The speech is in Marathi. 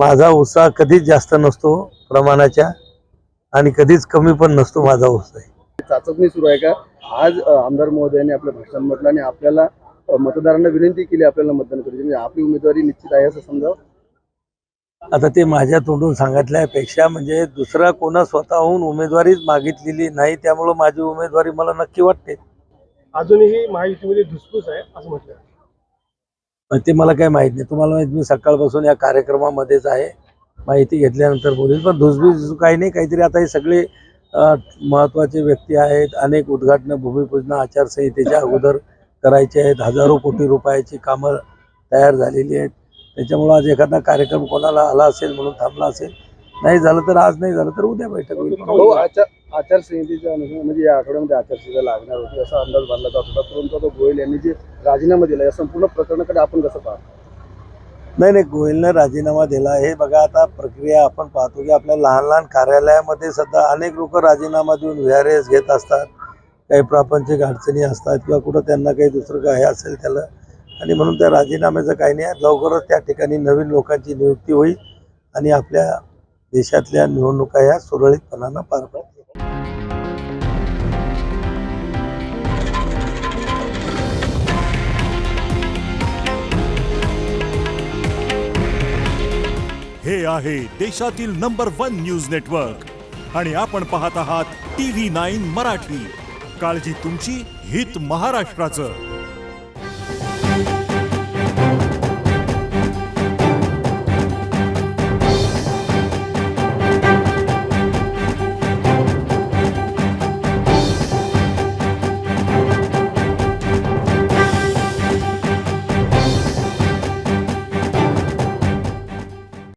माझा उत्साह कधीच जास्त नसतो प्रमाणाच्या आणि कधीच कमी पण नसतो माझा उत्साह. चाचपणी सुरू आहे का? आज आमदार महोदयांनी आपल्या भाषणात म्हटलं आणि आपल्याला मतदारांना विनंती केली आपल्याला मतदान करायची, म्हणजे आपली उमेदवारी निश्चित आहे असं समजावं. आता ते माझ्या तोंडून सांगितल्यापेक्षा म्हणजे दुसरा कोणा स्वतःहून उमेदवारीच मागितलेली नाही, त्यामुळे माझी उमेदवारी मला नक्की वाटते. अजूनही महायुतीमध्ये धुसफूस आहे असं म्हटलं. पण ते मला काही माहित नाही. तुम्हाला माहित मी सकाळपासून या कार्यक्रमामध्येच आहे. माहिती घेतल्यानंतर बोलेल. पण धुसफूस काही नाही. काहीतरी आता हे सगळे महत्त्वाचे व्यक्ती आहेत. अनेक उद्घाटनं भूमिपूजन आचारसंहितेच्या अगोदर करायचे आहेत. हजारो कोटी रुपयाची कामं तयार झालेली आहेत. त्याच्यामुळं आज एखादा कार्यक्रम कोणाला आला असेल म्हणून थांबला असेल. नाही झालं तर आज, नाही झालं तर उद्या बैठक होईल. हो, आचारसंहितेच्या अनुषंगाने म्हणजे या आठवड्यामध्ये आचारसंहिता लागणार होती असा अंदाज बांधला जात होता, परंतु आता गोयल यांनी जे राजीनामा दिला या संपूर्ण प्रकरणाकडे आपण कसं पाहतो? नाही, गोयलनं राजीनामा दिला. हे बघा, आता प्रक्रिया आपण पाहतो की आपल्या लहान लहान कार्यालयामध्ये सुद्धा अनेक लोक राजीनामा देऊन VRS घेत असतात. काही प्रापंचिक अडचणी असतात किंवा कुठं त्यांना काही दुसरं काही असेल त्याला, आणि म्हणून त्या राजीनाम्याचं काही नाही. लवकरच त्या ठिकाणी नवीन लोकांची नियुक्ती होईल आणि आपल्या देशातल्या निवडणुका ह्या सुरळीतपणानं पार पडतील. हे आहे देशातील नंबर 1 न्यूज नेटवर्क आणि आपण पाहत आहात TV9 मराठी. काळजी तुमची, हित महाराष्ट्राचं.